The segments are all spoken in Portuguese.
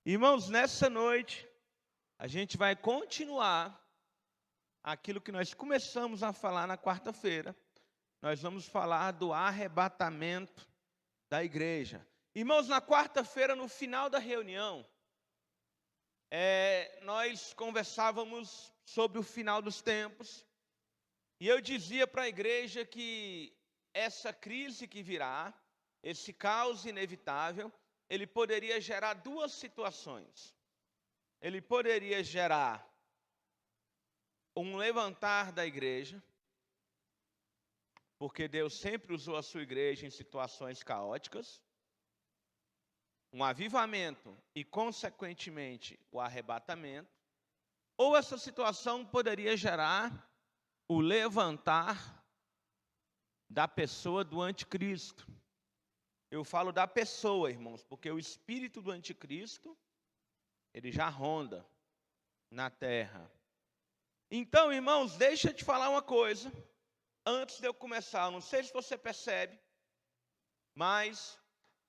Irmãos, nessa noite, a gente vai continuar aquilo que nós começamos a falar na quarta-feira. Nós vamos falar do arrebatamento da igreja. Irmãos, na quarta-feira, no final da reunião, nós conversávamos sobre o final dos tempos. E eu dizia para a igreja que essa crise que virá, esse caos inevitável, ele poderia gerar duas situações. Ele poderia gerar um levantar da igreja, porque Deus sempre usou a sua igreja em situações caóticas, um avivamento e, consequentemente, o arrebatamento, ou essa situação poderia gerar o levantar da pessoa do anticristo. Eu falo da pessoa, irmãos, porque o espírito do anticristo, ele já ronda na terra. Então, irmãos, deixa eu te falar uma coisa, antes de eu começar. Eu não sei se você percebe, mas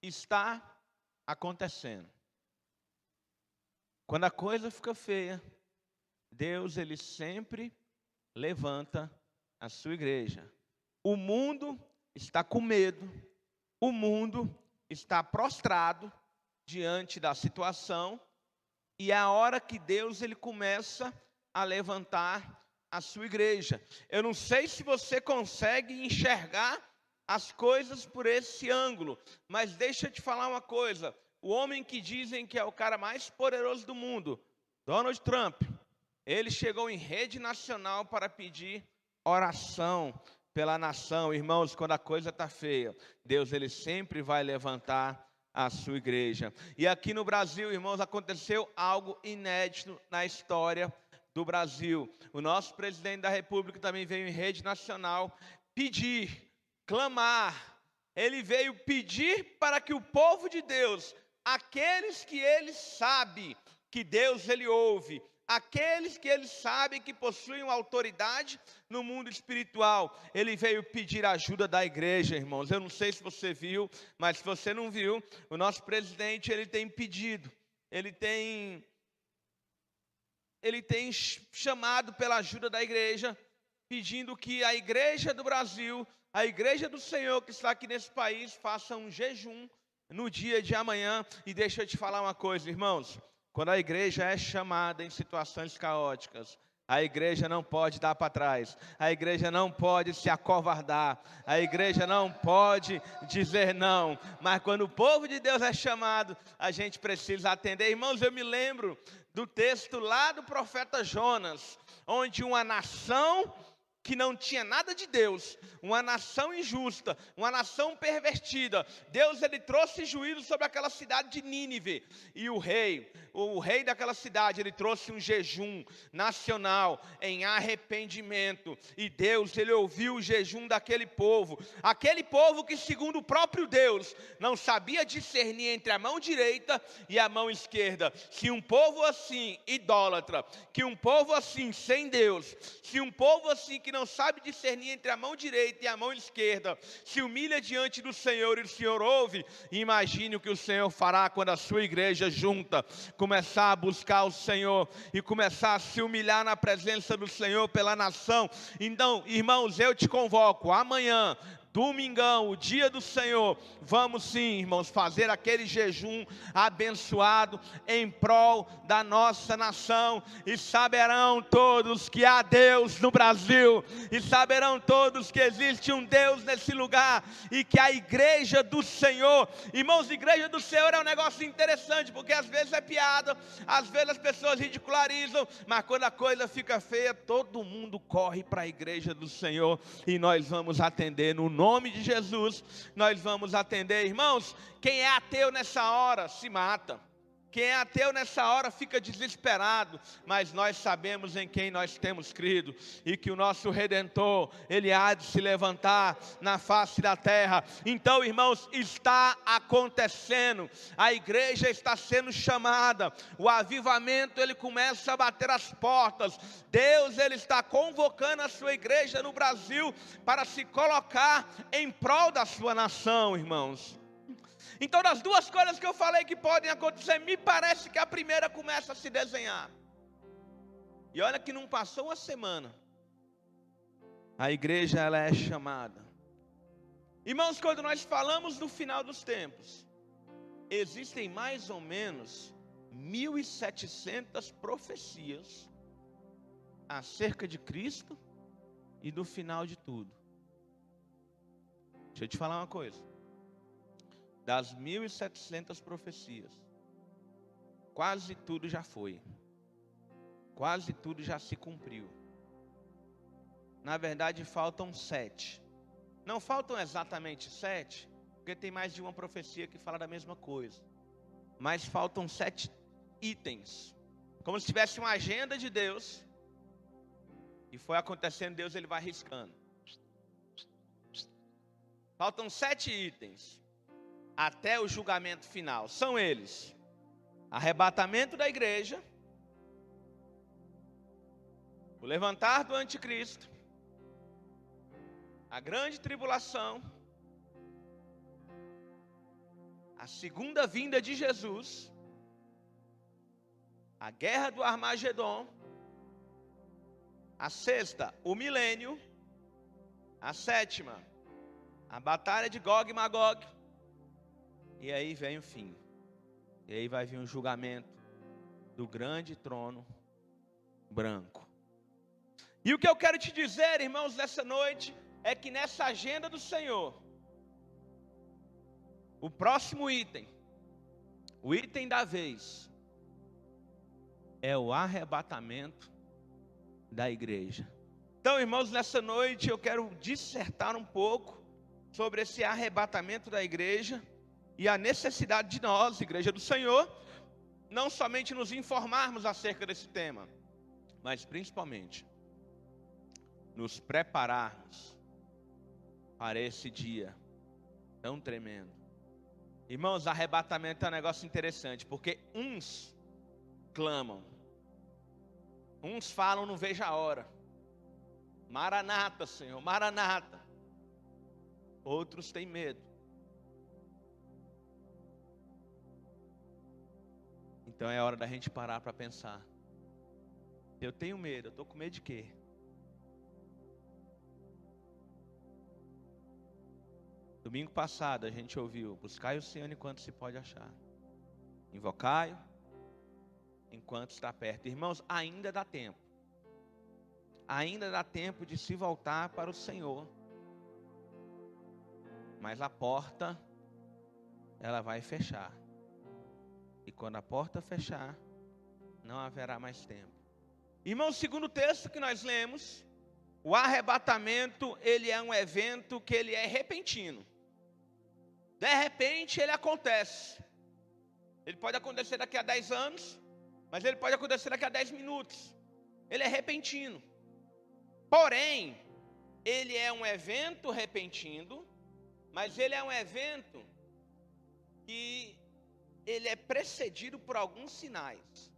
está acontecendo. Quando a coisa fica feia, Deus, ele sempre levanta a sua igreja. O mundo está com medo, o mundo está prostrado diante da situação, e é a hora que Deus ele começa a levantar a sua igreja. Eu não sei se você consegue enxergar as coisas por esse ângulo, mas deixa eu te falar uma coisa. O homem que dizem que é o cara mais poderoso do mundo, Donald Trump, ele chegou em rede nacional para pedir oração pela nação. Irmãos, quando a coisa está feia, Deus ele sempre vai levantar a sua igreja. E aqui no Brasil, irmãos, aconteceu algo inédito na história do Brasil. O nosso presidente da República também veio em rede nacional pedir, clamar. Ele veio pedir para que o povo de Deus, aqueles que ele sabe que Deus ele ouve, aqueles que ele sabe que possuem uma autoridade no mundo espiritual, ele veio pedir ajuda da igreja, irmãos. Eu não sei se você viu, mas se você não viu, o nosso presidente ele tem pedido, ele tem chamado pela ajuda da igreja, pedindo que a igreja do Brasil, a igreja do Senhor que está aqui nesse país, faça um jejum no dia de amanhã. E deixa eu te falar uma coisa, irmãos. Quando a igreja é chamada em situações caóticas, a igreja não pode dar para trás, a igreja não pode se acovardar, a igreja não pode dizer não. Mas quando o povo de Deus é chamado, a gente precisa atender. Irmãos, eu me lembro do texto lá do profeta Jonas, onde uma nação que não tinha nada de Deus, uma nação injusta, uma nação pervertida, Deus ele trouxe juízo sobre aquela cidade de Nínive, e o rei daquela cidade, ele trouxe um jejum nacional em arrependimento, e Deus ele ouviu o jejum daquele povo, aquele povo que segundo o próprio Deus, não sabia discernir entre a mão direita e a mão esquerda. Se um povo assim, idólatra, que um povo assim, sem Deus, se um povo assim que não sabe discernir entre a mão direita e a mão esquerda, se humilha diante do Senhor e o Senhor ouve, imagine o que o Senhor fará quando a sua igreja junta começar a buscar o Senhor e começar a se humilhar na presença do Senhor pela nação. Então, irmãos, eu te convoco amanhã, domingão, o dia do Senhor, vamos sim, irmãos, fazer aquele jejum abençoado em prol da nossa nação, e saberão todos que há Deus no Brasil, e saberão todos que existe um Deus nesse lugar, e que a igreja do Senhor, irmãos, a igreja do Senhor é um negócio interessante, porque às vezes é piada, às vezes as pessoas ridicularizam, mas quando a coisa fica feia, todo mundo corre para a igreja do Senhor, e nós vamos atender no nome de Jesus, nós vamos atender. Irmãos, quem é ateu nessa hora se mata, quem é ateu nessa hora fica desesperado, mas nós sabemos em quem nós temos crido, e que o nosso Redentor, ele há de se levantar na face da terra. Então, irmãos, está acontecendo, a igreja está sendo chamada, o avivamento ele começa a bater as portas, Deus ele está convocando a sua igreja no Brasil, para se colocar em prol da sua nação, irmãos. Então, das duas coisas que eu falei que podem acontecer, me parece que a primeira começa a se desenhar. E olha que não passou uma semana, a igreja ela é chamada. Irmãos, quando nós falamos do final dos tempos, existem mais ou menos 1.700 profecias acerca de Cristo e do final de tudo. Deixa eu te falar uma coisa. Das 1.700 profecias, quase tudo já foi. Quase tudo já se cumpriu. Na verdade, faltam 7. Não faltam exatamente 7, porque tem mais de uma profecia que fala da mesma coisa. Mas faltam 7 itens. Como se tivesse uma agenda de Deus. E foi acontecendo, Deus ele vai riscando. Faltam 7 itens. Até o julgamento final. São eles: arrebatamento da igreja, o levantar do anticristo, a grande tribulação, a segunda vinda de Jesus, a guerra do Armagedon, a sexta, o milênio, a sétima, a batalha de Gog e Magog, e aí vem o fim. E aí vai vir o julgamento do grande trono branco. E o que eu quero te dizer, irmãos, nessa noite, é que nessa agenda do Senhor, o próximo item, o item da vez, é o arrebatamento da igreja. Então, irmãos, nessa noite eu quero dissertar um pouco sobre esse arrebatamento da igreja e a necessidade de nós, igreja do Senhor, não somente nos informarmos acerca desse tema, mas principalmente nos prepararmos para esse dia tão tremendo. Irmãos, arrebatamento é um negócio interessante, porque uns clamam, uns falam, não vejo a hora, Maranata, Senhor, Maranata. Outros têm medo. Então é hora da gente parar para pensar. Eu tenho medo, eu estou com medo de quê? Domingo passado a gente ouviu: buscai o Senhor enquanto se pode achar, invocai-o enquanto está perto. Irmãos, ainda dá tempo. Ainda dá tempo de se voltar para o Senhor. Mas a porta, ela vai fechar. E quando a porta fechar, não haverá mais tempo. Irmãos, segundo o texto que nós lemos, o arrebatamento, ele é um evento que ele é repentino. De repente ele acontece. Ele pode acontecer daqui a 10 anos, mas ele pode acontecer daqui a 10 minutos. Ele é repentino. Porém, ele é um evento repentino, mas ele é um evento que ele é precedido por alguns sinais.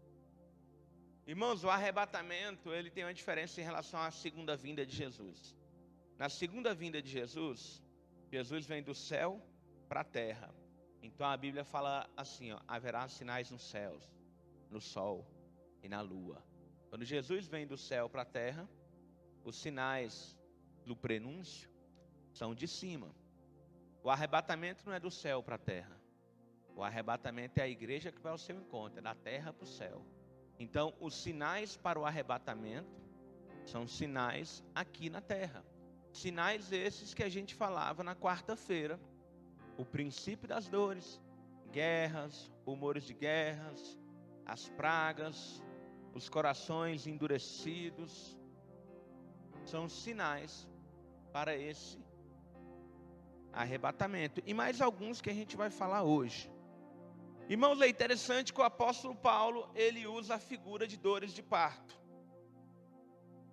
Irmãos, o arrebatamento, ele tem uma diferença em relação à segunda vinda de Jesus. Na segunda vinda de Jesus, Jesus vem do céu para a terra. Então a Bíblia fala assim, ó: haverá sinais nos céus, no sol e na lua. Quando Jesus vem do céu para a terra, os sinais do prenúncio são de cima. O arrebatamento não é do céu para a terra. O arrebatamento é a igreja que vai ao seu encontro, é da terra para o céu. Então, os sinais para o arrebatamento são sinais aqui na terra. Sinais esses que a gente falava na quarta-feira. O princípio das dores, guerras, rumores de guerras, as pragas, os corações endurecidos. São sinais para esse arrebatamento. E mais alguns que a gente vai falar hoje. Irmãos, é interessante que o apóstolo Paulo, ele usa a figura de dores de parto.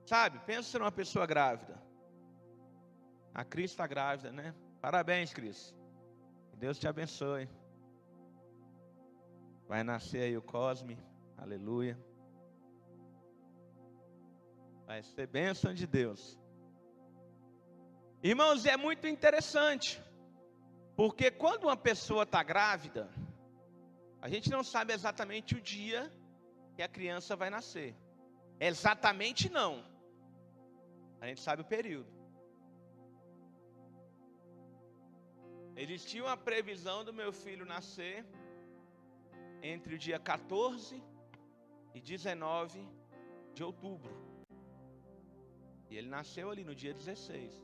Sabe, pensa numa pessoa grávida. A Cris está grávida, né? Parabéns, Cris. Que Deus te abençoe. Vai nascer aí o Cosme. Aleluia. Vai ser bênção de Deus. Irmãos, é muito interessante. Porque quando uma pessoa está grávida, a gente não sabe exatamente o dia que a criança vai nascer. Exatamente não. A gente sabe o período. Existia uma previsão do meu filho nascer entre o dia 14 e 19 de outubro. E ele nasceu ali no dia 16.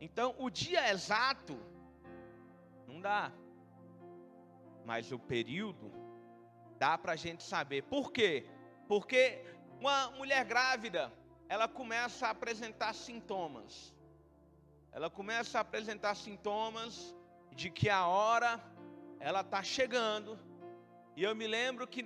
Então, o dia exato não dá. Mas o período dá para a gente saber. Por quê? Porque uma mulher grávida, ela começa a apresentar sintomas. Ela começa a apresentar sintomas de que a hora ela está chegando. E eu me lembro que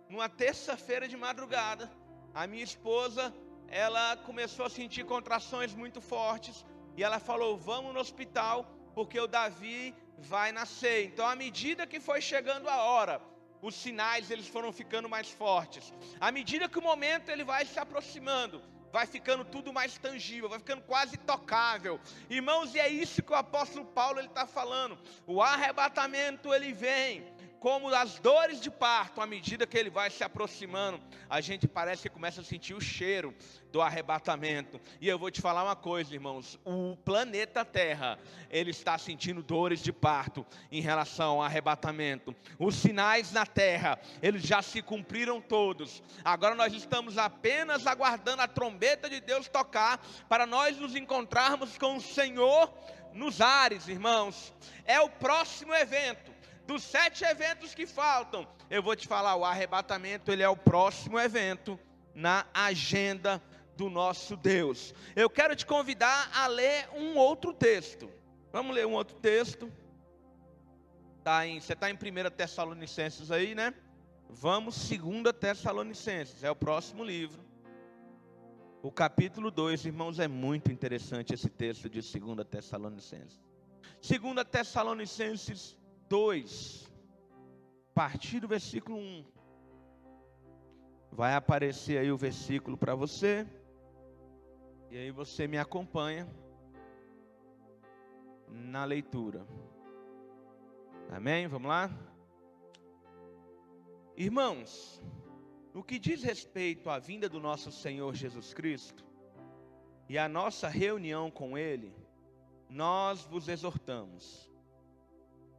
numa terça-feira de madrugada, a minha esposa, ela começou a sentir contrações muito fortes. E ela falou, vamos no hospital, porque o Davi vai nascer. Então, à medida que foi chegando a hora, os sinais eles foram ficando mais fortes. À medida que o momento ele vai se aproximando, vai ficando tudo mais tangível, vai ficando quase tocável. Irmãos, e é isso que o apóstolo Paulo está falando. O arrebatamento ele vem como as dores de parto. À medida que ele vai se aproximando, a gente parece que começa a sentir o cheiro do arrebatamento. E eu vou te falar uma coisa, irmãos, o planeta Terra, ele está sentindo dores de parto em relação ao arrebatamento. Os sinais na Terra, eles já se cumpriram todos. Agora nós estamos apenas aguardando a trombeta de Deus tocar, para nós nos encontrarmos com o Senhor nos ares, irmãos. É o próximo evento. Dos 7 eventos que faltam, eu vou te falar, o arrebatamento, ele é o próximo evento na agenda do nosso Deus. Eu quero te convidar a ler um outro texto. Vamos ler um outro texto. Você está em 1 Tessalonicenses aí, né? Vamos, 2 Tessalonicenses, é o próximo livro. O capítulo 2, irmãos, é muito interessante esse texto de 2 Tessalonicenses. 2 Tessalonicenses 2, a partir do versículo 1. Vai aparecer aí o versículo para você. E aí você me acompanha na leitura. Amém? Vamos lá? Irmãos, no que diz respeito à vinda do nosso Senhor Jesus Cristo e à nossa reunião com Ele, nós vos exortamos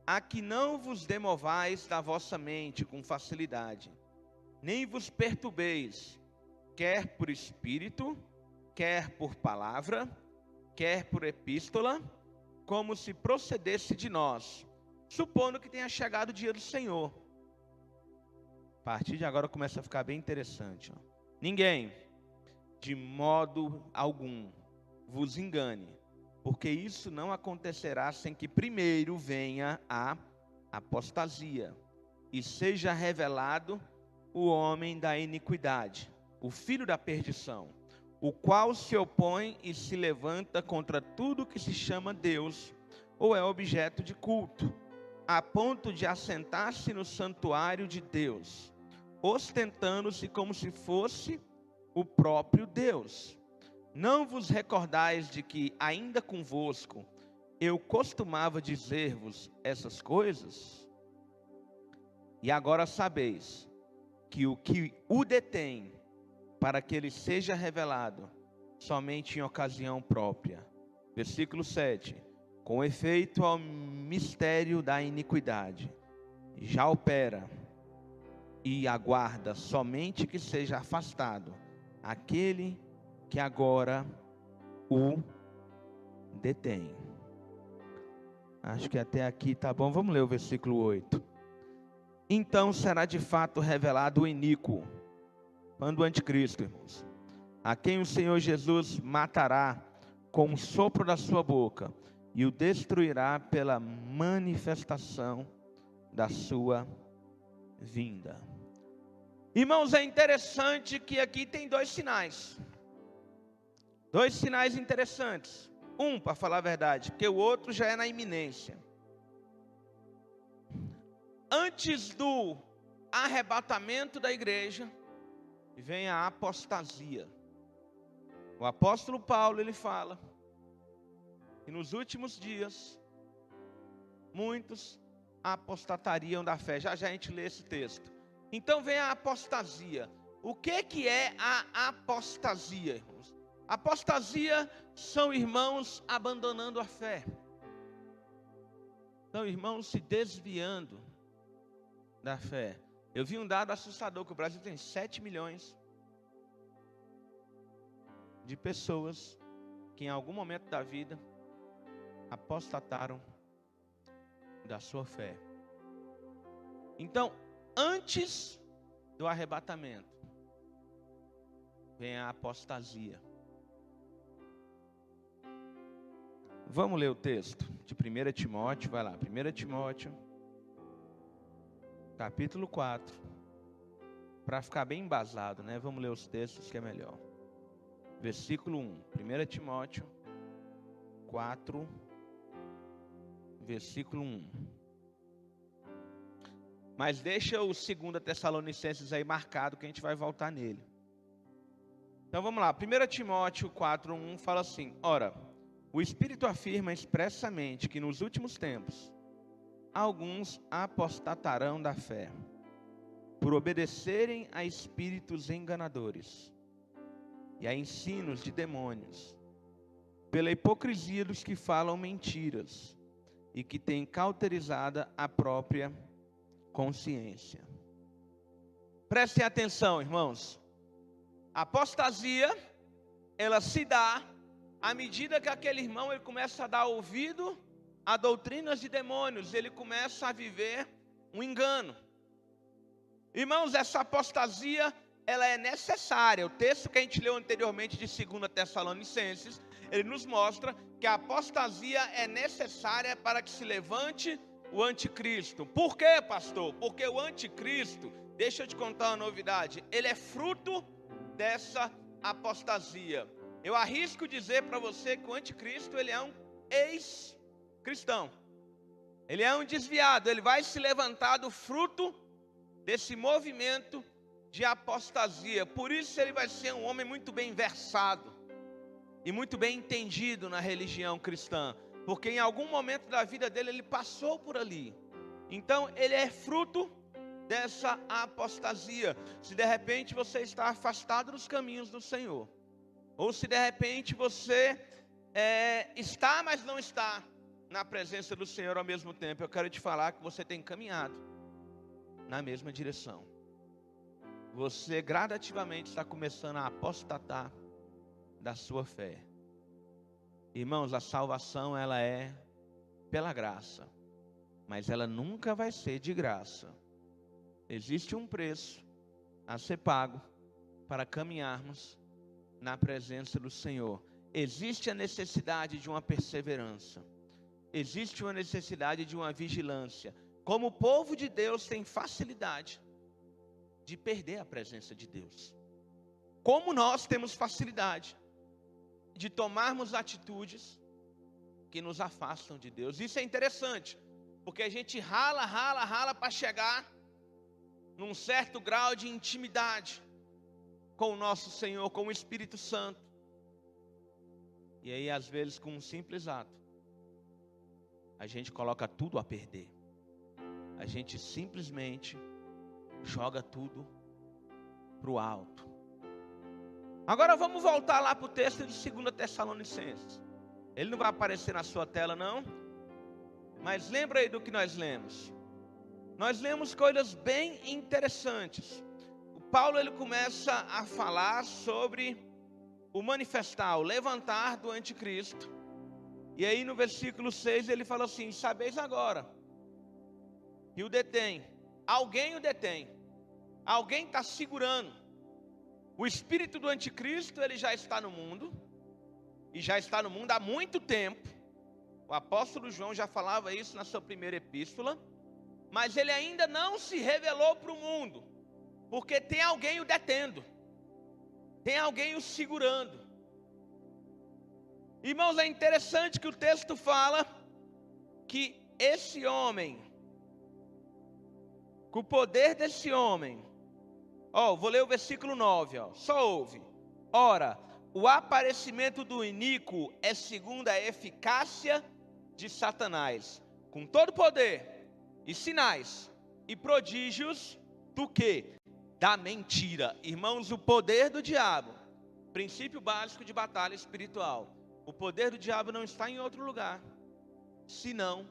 a que não vos demovais da vossa mente com facilidade, nem vos perturbeis, quer por espírito, quer por palavra, quer por epístola, como se procedesse de nós, supondo que tenha chegado o dia do Senhor. A partir de agora começa a ficar bem interessante. Ninguém, de modo algum, vos engane, porque isso não acontecerá sem que primeiro venha a apostasia, e seja revelado o homem da iniquidade, o filho da perdição, o qual se opõe e se levanta contra tudo que se chama Deus, ou é objeto de culto, a ponto de assentar-se no santuário de Deus, ostentando-se como se fosse o próprio Deus. Não vos recordais de que, ainda convosco, eu costumava dizer-vos essas coisas? E agora sabeis que o detém, para que ele seja revelado, somente em ocasião própria. Versículo 7. Com efeito ao mistério da iniquidade, já opera e aguarda somente que seja afastado aquele que agora o detém. Acho que até aqui tá bom. Vamos ler o versículo 8. Então será de fato revelado o iníquo, quando o anticristo, irmãos, a quem o Senhor Jesus matará com o sopro da sua boca e o destruirá pela manifestação da sua vinda. Irmãos, é interessante que aqui tem 2 sinais. 2 sinais interessantes. Um, para falar a verdade, porque o outro já é na iminência. Antes do arrebatamento da igreja, vem a apostasia. O apóstolo Paulo, ele fala que nos últimos dias muitos apostatariam da fé. Já já a gente lê esse texto. Então vem a apostasia. O que é a apostasia, irmãos? Apostasia são irmãos abandonando a fé. São irmãos se desviando da fé. Eu vi um dado assustador, que o Brasil tem 7 milhões de pessoas que em algum momento da vida apostataram da sua fé. Então, antes do arrebatamento, vem a apostasia. Vamos ler o texto de 1 Timóteo, vai lá, 1 Timóteo, capítulo 4, para ficar bem embasado, né? Vamos ler os textos que é melhor. Versículo 1, 1 Timóteo 4, versículo 1. Mas deixa o 2 Tessalonicenses aí marcado, que a gente vai voltar nele. Então vamos lá, 1 Timóteo 4, 1 fala assim: ora, o Espírito afirma expressamente que nos últimos tempos alguns apostatarão da fé, por obedecerem a espíritos enganadores e a ensinos de demônios, pela hipocrisia dos que falam mentiras e que têm cauterizada a própria consciência. Prestem atenção, irmãos. A apostasia, ela se dá à medida que aquele irmão ele começa a dar ouvido a doutrinas de demônios, ele começa a viver um engano. Irmãos, essa apostasia, ela é necessária. O texto que a gente leu anteriormente de 2 Tessalonicenses, ele nos mostra que a apostasia é necessária para que se levante o anticristo. Por quê, pastor? Porque o anticristo, deixa eu te contar uma novidade, ele é fruto dessa apostasia. Eu arrisco dizer para você que o anticristo, ele é um ex-cristão. Ele é um desviado, ele vai se levantar do fruto desse movimento de apostasia. Por isso ele vai ser um homem muito bem versado e muito bem entendido na religião cristã, porque em algum momento da vida dele ele passou por ali. Então ele é fruto dessa apostasia. Se de repente você está afastado dos caminhos do Senhor, ou se de repente você está, mas não está na presença do Senhor ao mesmo tempo, eu quero te falar que você tem caminhado na mesma direção. Você gradativamente está começando a apostatar da sua fé. Irmãos, a salvação ela é pela graça, mas ela nunca vai ser de graça. Existe um preço a ser pago para caminharmos na presença do Senhor. Existe a necessidade de uma perseverança. Existe uma necessidade de uma vigilância. Como o povo de Deus tem facilidade de perder a presença de Deus. Como nós temos facilidade de tomarmos atitudes que nos afastam de Deus. Isso é interessante, porque a gente rala para chegar num certo grau de intimidade com o nosso Senhor, com o Espírito Santo. E aí, às vezes, com um simples ato, a gente coloca tudo a perder. A gente simplesmente joga tudo para o alto. Agora vamos voltar lá para o texto de 2 Tessalonicenses. Ele não vai aparecer na sua tela não, mas lembra aí do que nós lemos. Nós lemos coisas bem interessantes. O Paulo ele começa a falar sobre o manifestar, o levantar do anticristo. E aí no versículo 6 ele fala assim: sabeis agora que o detém, alguém o detém, alguém está segurando. O espírito do anticristo ele já está no mundo, e já está no mundo há muito tempo. O apóstolo João já falava isso na sua primeira epístola, mas ele ainda não se revelou para o mundo, porque tem alguém o detendo, tem alguém o segurando. Irmãos, é interessante que o texto fala que esse homem, com o poder desse homem, vou ler o versículo 9, só ouve. Ora, o aparecimento do iníquo é segundo a eficácia de Satanás, com todo poder e sinais e prodígios do quê? Da mentira. Irmãos, o poder do diabo, princípio básico de batalha espiritual. O poder do diabo não está em outro lugar, senão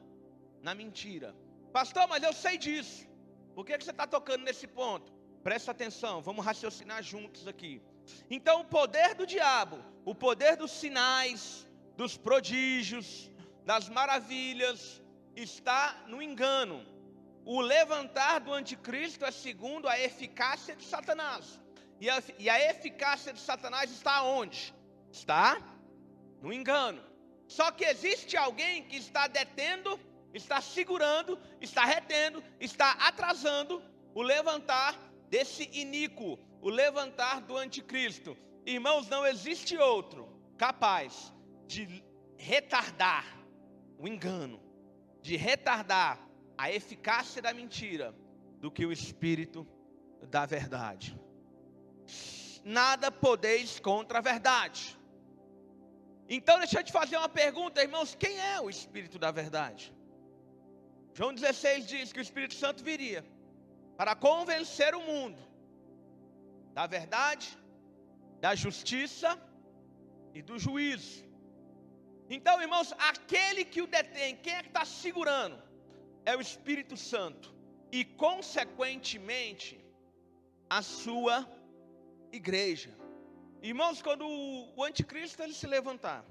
na mentira. Pastor, mas eu sei disso. Por que você está tocando nesse ponto? Presta atenção, vamos raciocinar juntos aqui. Então o poder do diabo, o poder dos sinais, dos prodígios, das maravilhas, está no engano. O levantar do anticristo é segundo a eficácia de Satanás. E a eficácia de Satanás está onde? Está no engano. Só que existe alguém que está detendo, está segurando, está retendo, está atrasando o levantar desse iníquo, o levantar do anticristo. Irmãos, não existe outro capaz de retardar o engano, de retardar a eficácia da mentira, do que o Espírito da verdade. Nada podeis contra a verdade. Então deixa eu te fazer uma pergunta, irmãos, quem é o Espírito da verdade? João 16 diz que o Espírito Santo viria para convencer o mundo da verdade, da justiça e do juízo. Então, irmãos, aquele que o detém, quem é que está segurando? É o Espírito Santo. E, consequentemente, a sua igreja. Irmãos, quando o anticristo ele se levantar,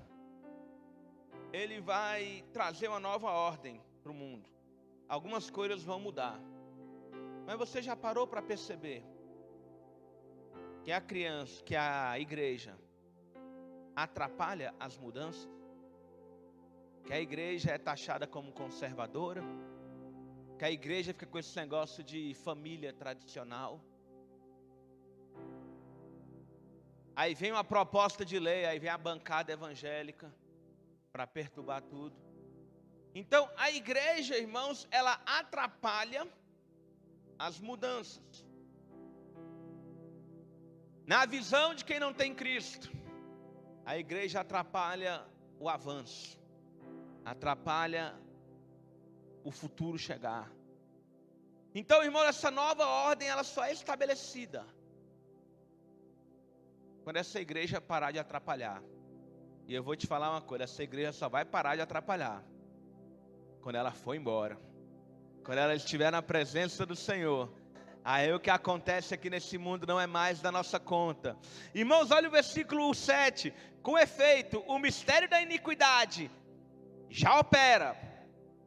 ele vai trazer uma nova ordem para o mundo. Algumas coisas vão mudar. Mas você já parou para perceber que a igreja atrapalha as mudanças? Que a igreja é taxada como conservadora? Que a igreja fica com esse negócio de família tradicional? Aí vem uma proposta de lei, aí vem a bancada evangélica para perturbar tudo. Então a igreja, irmãos, ela atrapalha as mudanças. Na visão de quem não tem Cristo, a igreja atrapalha o avanço, atrapalha o futuro chegar. Então, irmão, essa nova ordem, ela só é estabelecida quando essa igreja parar de atrapalhar. E eu vou te falar uma coisa, essa igreja só vai parar de atrapalhar quando ela for embora, quando ela estiver na presença do Senhor. Aí o que acontece aqui nesse mundo não é mais da nossa conta. Irmãos, olha o versículo 7. Com efeito, o mistério da iniquidade já opera,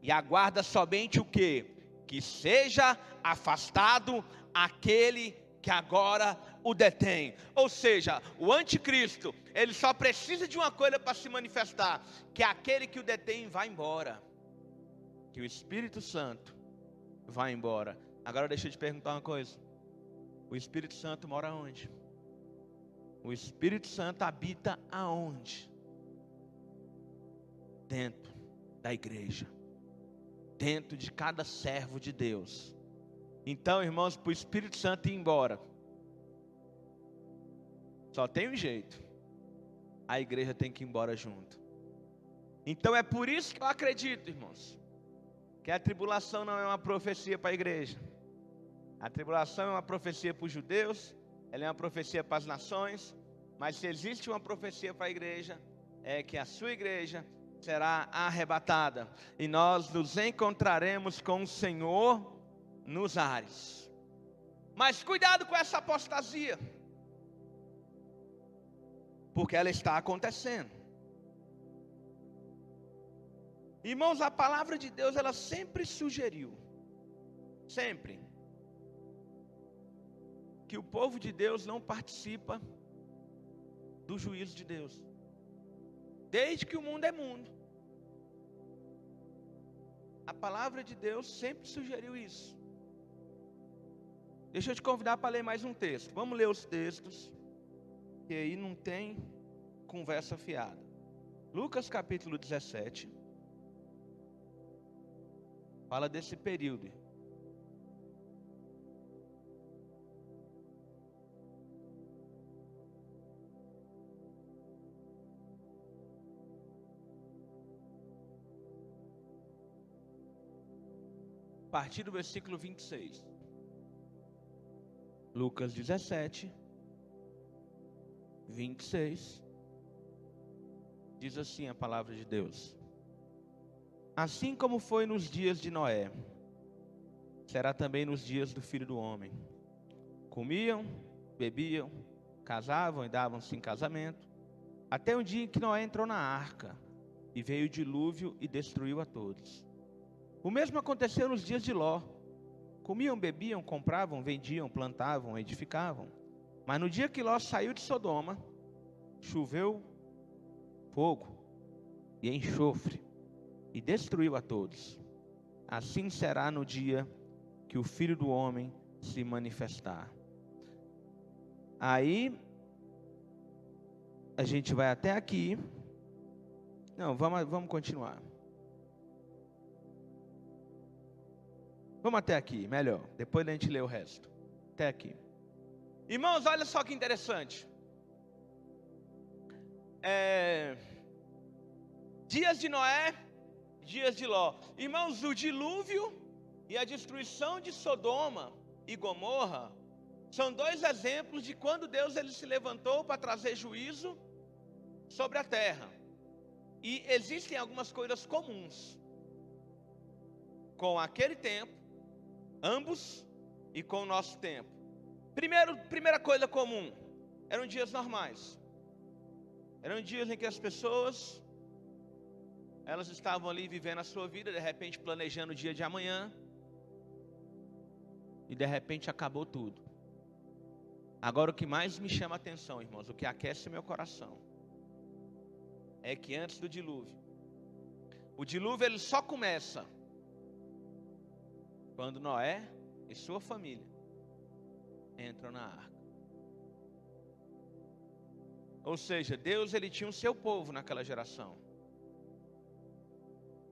e aguarda somente o quê? Que seja afastado aquele que agora o detém. Ou seja, o anticristo, ele só precisa de uma coisa para se manifestar, que aquele que o detém vai embora, que o Espírito Santo vai embora. Agora deixa eu te perguntar uma coisa, o Espírito Santo mora onde? O Espírito Santo habita aonde? Dentro da igreja, dentro de cada servo de Deus. Então, irmãos, para o Espírito Santo ir embora, só tem um jeito: a igreja tem que ir embora junto. Então é por isso que eu acredito, irmãos, que a tribulação não é uma profecia para a igreja. A tribulação é uma profecia para os judeus, ela é uma profecia para as nações, mas se existe uma profecia para a igreja, é que a sua igreja será arrebatada, e nós nos encontraremos com o Senhor nos ares. Mas cuidado com essa apostasia, porque ela está acontecendo. Irmãos, a palavra de Deus, ela sempre sugeriu, sempre, que o povo de Deus não participa do juízo de Deus, desde que o mundo é mundo. A palavra de Deus sempre sugeriu isso. Deixa eu te convidar para ler mais um texto. Vamos ler os textos, que aí não tem conversa fiada. Lucas capítulo 17. Fala desse período. a partir do versículo 26. Lucas 17, 26. Diz assim a palavra de Deus: assim como foi nos dias de Noé, será também nos dias do Filho do Homem. Comiam, bebiam, casavam e davam-se em casamento, até o dia em que Noé entrou na arca, e veio o dilúvio e destruiu a todos. O mesmo aconteceu nos dias de Ló. Comiam, bebiam, compravam, vendiam, plantavam, edificavam. Mas no dia que Ló saiu de Sodoma, choveu fogo e enxofre, e destruiu a todos. Assim será no dia que o Filho do Homem se manifestar. Aí, a gente vai até aqui. Não, vamos continuar. Vamos até aqui, melhor. Depois a gente lê o resto. Até aqui. Irmãos, olha só que interessante. Dias de Noé, dias de Ló. Irmãos, o dilúvio e a destruição de Sodoma e Gomorra são dois exemplos de quando Deus ele se levantou para trazer juízo sobre a terra. E existem algumas coisas comuns com aquele tempo, ambos, e com o nosso tempo. Primeira coisa comum, eram dias normais. Eram dias em que as pessoas, elas estavam ali vivendo a sua vida, de repente planejando o dia de amanhã, e de repente acabou tudo. Agora o que mais me chama a atenção, irmãos, o que aquece meu coração, é que antes do dilúvio, o dilúvio ele só começa quando Noé e sua família entram na arca. Ou seja, Deus ele tinha o seu povo naquela geração.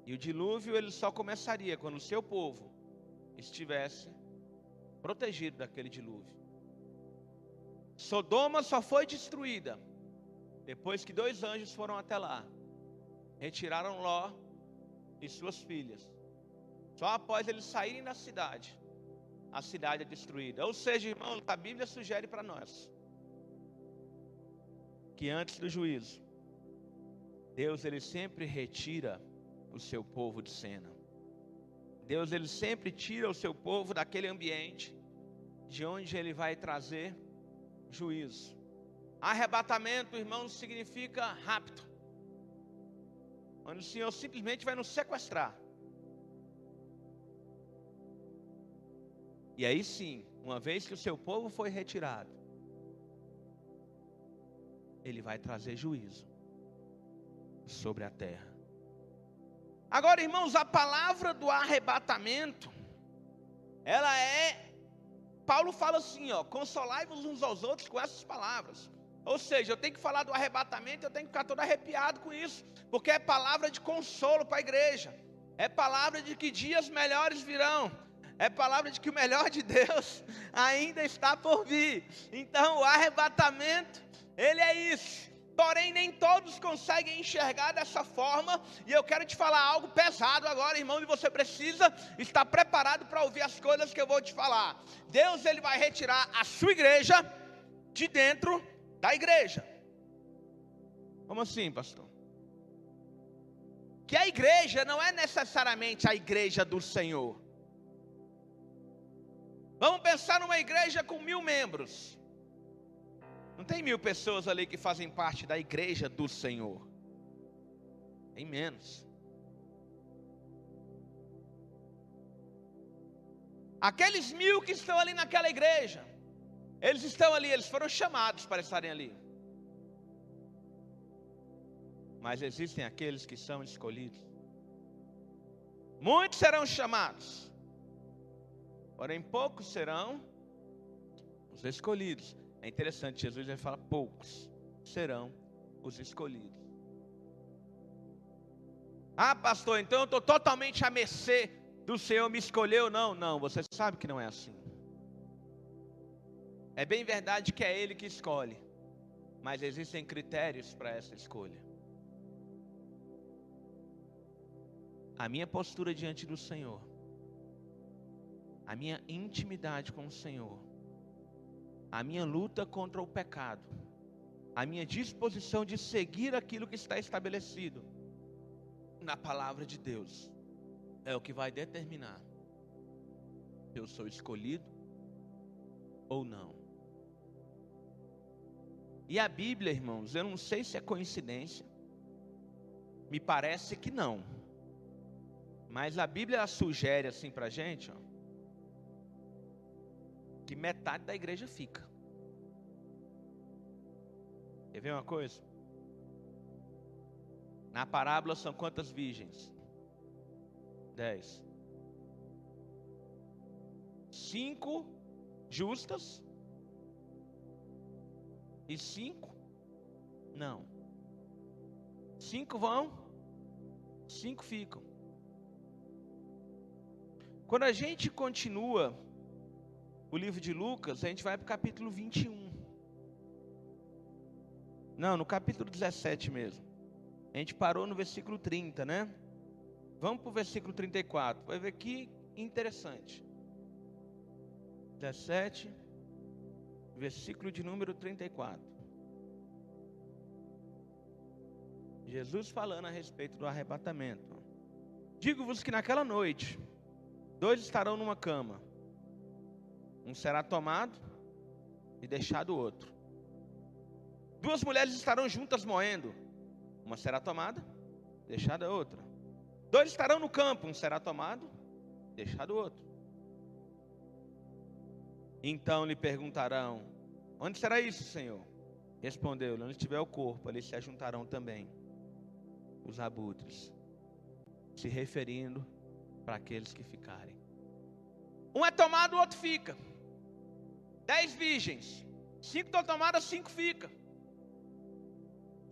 E o dilúvio ele só começaria quando o seu povo estivesse protegido daquele dilúvio. Sodoma só foi destruída depois que 2 anjos foram até lá, retiraram Ló e suas filhas. Só após eles saírem da cidade, a cidade é destruída. Ou seja, irmãos, a Bíblia sugere para nós que antes do juízo, Deus ele sempre retira o seu povo de cena. Deus ele sempre tira o seu povo daquele ambiente de onde ele vai trazer juízo. Arrebatamento, irmãos, significa rapto, onde o Senhor simplesmente vai nos sequestrar. E aí sim, uma vez que o seu povo foi retirado, ele vai trazer juízo sobre a terra. Agora, irmãos, a palavra do arrebatamento, ela Paulo fala assim, consolai-vos uns aos outros com essas palavras. Ou seja, eu tenho que falar do arrebatamento, eu tenho que ficar todo arrepiado com isso, porque é palavra de consolo para a igreja, é palavra de que dias melhores virão, é palavra de que o melhor de Deus ainda está por vir. Então o arrebatamento, ele é isso. Porém nem todos conseguem enxergar dessa forma. E eu quero te falar algo pesado agora, irmão, e você precisa estar preparado para ouvir as coisas que eu vou te falar. Deus ele vai retirar a sua igreja de dentro da igreja. Como assim, pastor? Que a igreja não é necessariamente a igreja do Senhor. Vamos pensar numa igreja com 1000 membros. Não tem 1000 pessoas ali que fazem parte da igreja do Senhor. Tem menos. Aqueles 1000 que estão ali naquela igreja, eles estão ali, eles foram chamados para estarem ali. Mas existem aqueles que são escolhidos. Muitos serão chamados, porém poucos serão os escolhidos. É interessante, Jesus vai falar, poucos serão os escolhidos. Ah, pastor, então eu estou totalmente à mercê do Senhor, me escolheu. Não, você sabe que não é assim. É bem verdade que é Ele que escolhe, mas existem critérios para essa escolha. A minha postura diante do Senhor a minha intimidade com o Senhor, a minha luta contra o pecado, a minha disposição de seguir aquilo que está estabelecido na palavra de Deus, é o que vai determinar se eu sou escolhido ou não. E a Bíblia, irmãos, eu não sei se é coincidência, me parece que não, mas a Bíblia sugere assim pra gente, ó, que metade da igreja fica. Quer ver uma coisa? Na parábola são quantas virgens? 10. 5 justas e 5 não. 5 vão, 5 ficam. Quando a gente continua o livro de Lucas, a gente vai para o capítulo 21. Não, no capítulo 17 mesmo. A gente parou no versículo 30, né? Vamos para o versículo 34. Vai ver que interessante. 17, versículo de número 34. Jesus falando a respeito do arrebatamento. Digo-vos que naquela noite, 2 estarão numa cama. Um será tomado e deixado o outro. 2 mulheres estarão juntas moendo. Uma será tomada, deixada a outra. 2 estarão no campo. Um será tomado, deixado o outro. Então lhe perguntarão: onde será isso, Senhor? Respondeu-lhe: onde estiver o corpo, ali se ajuntarão também os abutres. Se referindo para aqueles que ficarem. Um é tomado, o outro fica. 10 virgens, 5 estão tomadas, 5 ficam.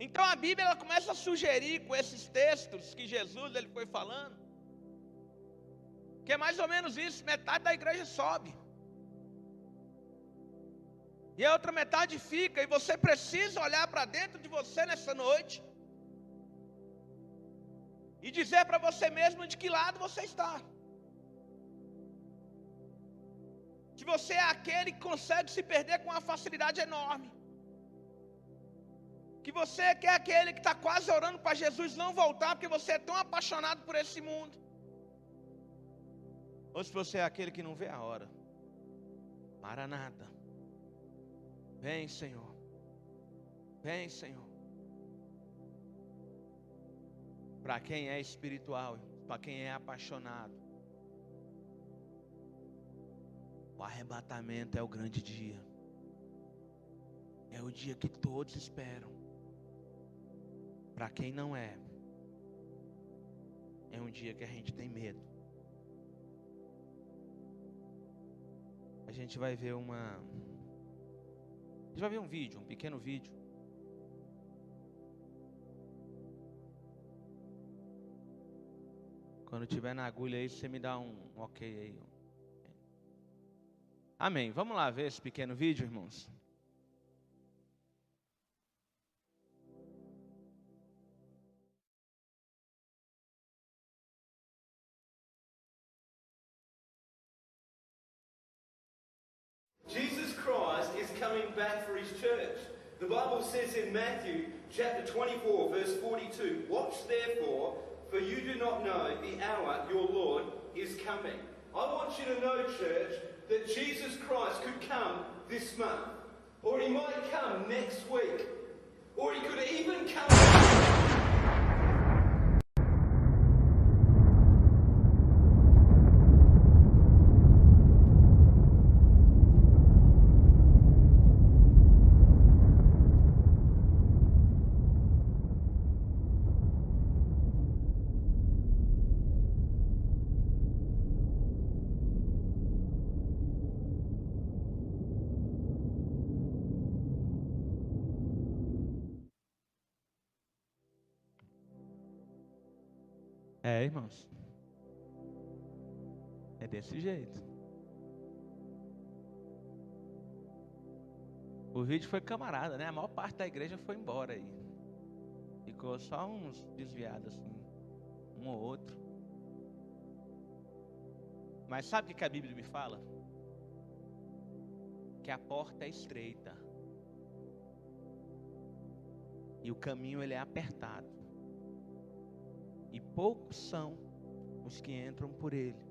Então a Bíblia ela começa a sugerir com esses textos que Jesus ele foi falando, que é mais ou menos isso, metade da igreja sobe. E a outra metade fica, e você precisa olhar para dentro de você nessa noite e dizer para você mesmo de que lado você está. Se você é aquele que consegue se perder com uma facilidade enorme, que você é aquele que está quase orando para Jesus não voltar, porque você é tão apaixonado por esse mundo, ou se você é aquele que não vê a hora. Maranata, vem Senhor, vem Senhor. Para quem é espiritual, para quem é apaixonado, o arrebatamento é o grande dia. É o dia que todos esperam. Para quem não é, é um dia que a gente tem medo. A gente vai ver um vídeo, um pequeno vídeo. Quando tiver na agulha aí, você me dá um ok aí. Amém. Vamos lá ver esse pequeno vídeo, irmãos. Jesus Christ is coming back for his church. The Bible says in Matthew chapter 24 verse 42, watch therefore, for you do not know the hour your Lord is coming. I want you to know, church, that Jesus Christ could come this month, or he might come next week, or he could even come... É, irmãos. É desse jeito. O vídeo foi camarada, né? A maior parte da igreja foi embora aí. Ficou só uns desviados assim, um ou outro. Mas sabe o que a Bíblia me fala? Que a porta é estreita e o caminho ele é apertado, e poucos são os que entram por ele.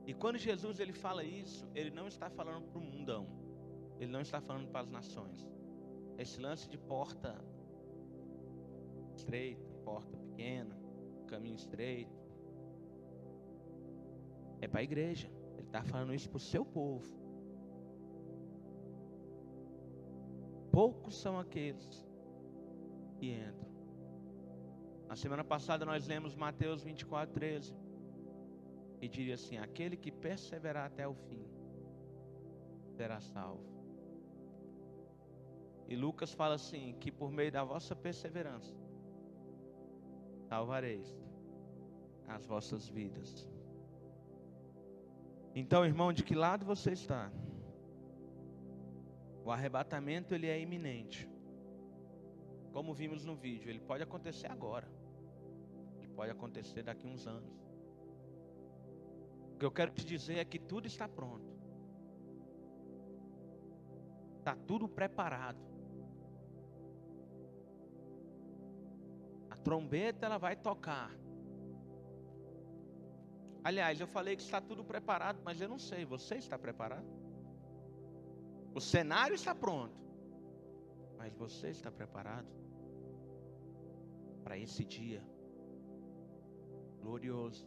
E quando Jesus ele fala isso, ele não está falando para o mundão, ele não está falando para as nações. Esse lance de porta estreita, porta pequena, caminho estreito, é para a igreja. Ele está falando isso para o seu povo. Poucos são aqueles que entram. Na semana passada nós lemos Mateus 24:13, e diria assim: aquele que perseverar até o fim será salvo. E Lucas fala assim, que por meio da vossa perseverança salvareis as vossas vidas. Então, irmão, de que lado você está? O arrebatamento ele é iminente. Como vimos no vídeo, ele pode acontecer agora. Ele pode acontecer daqui a uns anos. O que eu quero te dizer é que tudo está pronto. Está tudo preparado. A trombeta ela vai tocar. Aliás, eu falei que está tudo preparado, mas eu não sei, você está preparado? O cenário está pronto, mas você está preparado para esse dia glorioso?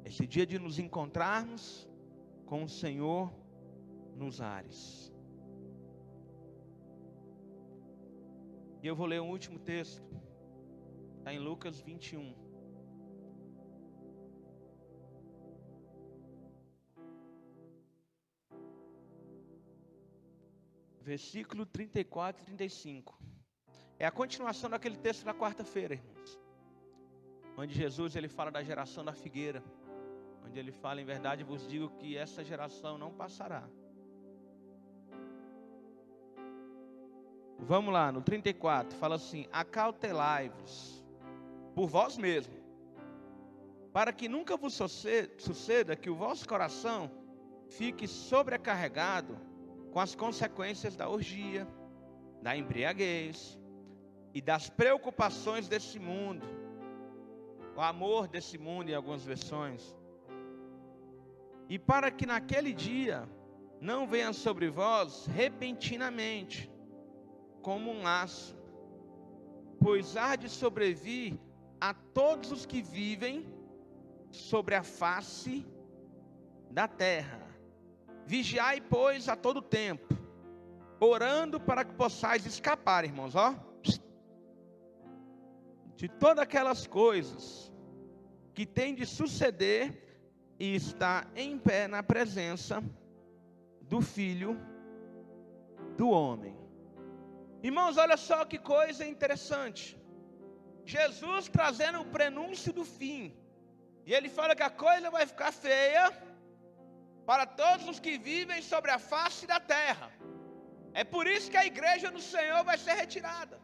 Esse dia de nos encontrarmos com o Senhor nos ares. E eu vou ler um último texto. Está em Lucas 21. Versículo 34 e 35. É a continuação daquele texto da quarta-feira, irmãos. Onde Jesus ele fala da geração da figueira. Onde ele fala: em verdade vos digo que essa geração não passará. Vamos lá, no 34, fala assim: acautelai-vos por vós mesmos, para que nunca vos suceda que o vosso coração fique sobrecarregado com as consequências da orgia, da embriaguez e das preocupações desse mundo, o amor desse mundo em algumas versões. E para que naquele dia não venha sobre vós repentinamente, como um laço, pois há de sobrevir a todos os que vivem sobre a face da terra. Vigiai, pois, a todo tempo, orando para que possais escapar, irmãos, ó, de todas aquelas coisas que tem de suceder e estar em pé na presença do Filho do Homem. Irmãos, olha só que coisa interessante. Jesus trazendo o prenúncio do fim. E ele fala que a coisa vai ficar feia para todos os que vivem sobre a face da terra. É por isso que a igreja do Senhor vai ser retirada.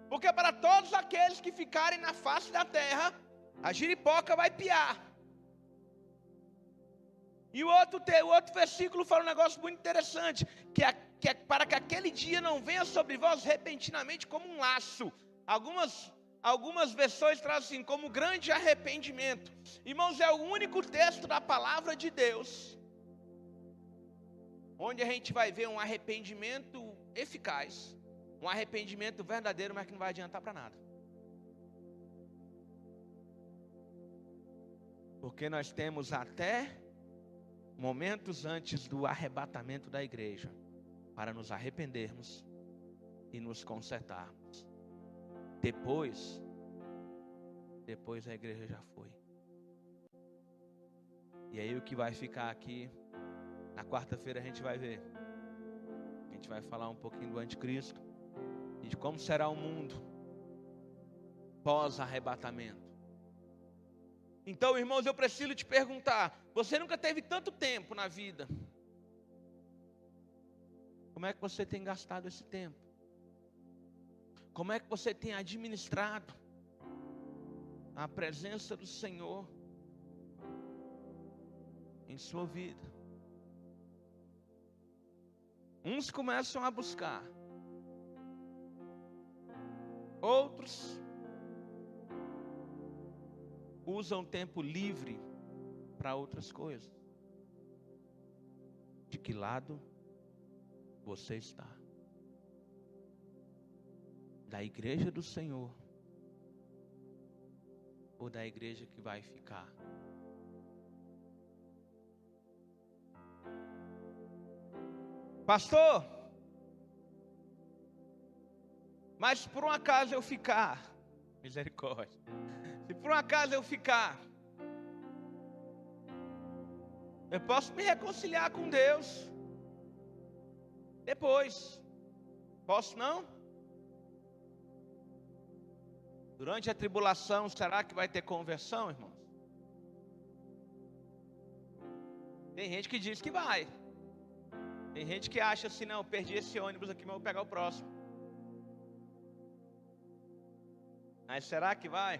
Porque para todos aqueles que ficarem na face da terra, a giripoca vai piar. E o outro versículo fala um negócio muito interessante, que é para que aquele dia não venha sobre vós repentinamente como um laço. Algumas versões trazem assim, como grande arrependimento. Irmãos, é o único texto da palavra de Deus onde a gente vai ver um arrependimento eficaz, um arrependimento verdadeiro, mas que não vai adiantar para nada. Porque nós temos até momentos antes do arrebatamento da igreja para nos arrependermos e nos consertarmos. Depois a igreja já foi. E aí o que vai ficar aqui, na quarta-feira a gente vai ver. A gente vai falar um pouquinho do anticristo e de como será o mundo pós-arrebatamento. Então, irmãos, eu preciso te perguntar: você nunca teve tanto tempo na vida? Como é que você tem gastado esse tempo? Como é que você tem administrado a presença do Senhor? em sua vida. Uns começam a buscar, outros usam tempo livre para outras coisas. De que lado você está? Da igreja do Senhor ou da igreja que vai ficar? Pastor, mas se por um acaso eu ficar, misericórdia, se por um acaso eu ficar, eu posso me reconciliar com Deus depois, posso não? Durante a tribulação, será que vai ter conversão, irmãos? Tem gente que diz que vai. Tem gente que acha assim, não, perdi esse ônibus aqui, mas vou pegar o próximo. Mas será que vai?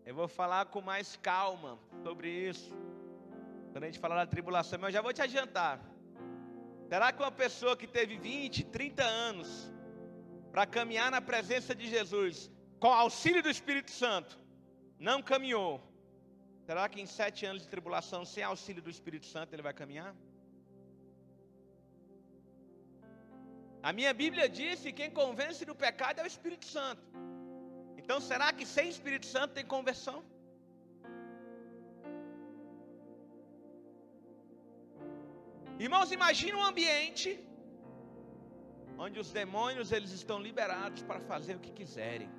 Eu vou falar com mais calma sobre isso, quando a gente falar da tribulação, mas eu já vou te adiantar. Será que uma pessoa que teve 20, 30 anos para caminhar na presença de Jesus, com auxílio do Espírito Santo, não caminhou? Será que em 7 anos de tribulação, sem auxílio do Espírito Santo, ele vai caminhar? A minha Bíblia diz que quem convence do pecado é o Espírito Santo. Então será que sem Espírito Santo tem conversão? Irmãos, imagine um ambiente onde os demônios eles estão liberados para fazer o que quiserem.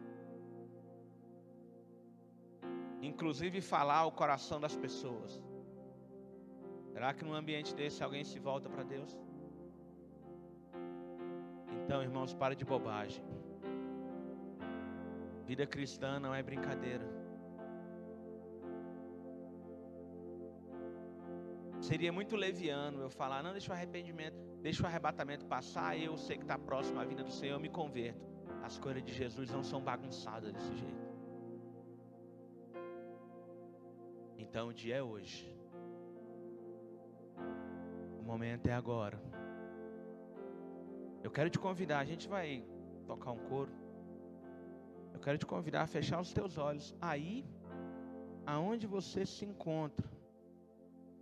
Inclusive falar o coração das pessoas. Será que num ambiente desse alguém se volta para Deus? Então, irmãos, para de bobagem. Vida cristã não é brincadeira. Seria muito leviano eu falar, não, deixa o arrebatamento passar, eu sei que está próximo à vinda do Senhor, eu me converto. As coisas de Jesus não são bagunçadas desse jeito. Então o dia é hoje. O momento é agora. Eu quero te convidar, a gente vai tocar um coro. Eu quero te convidar a fechar os teus olhos. Aí, aonde você se encontra,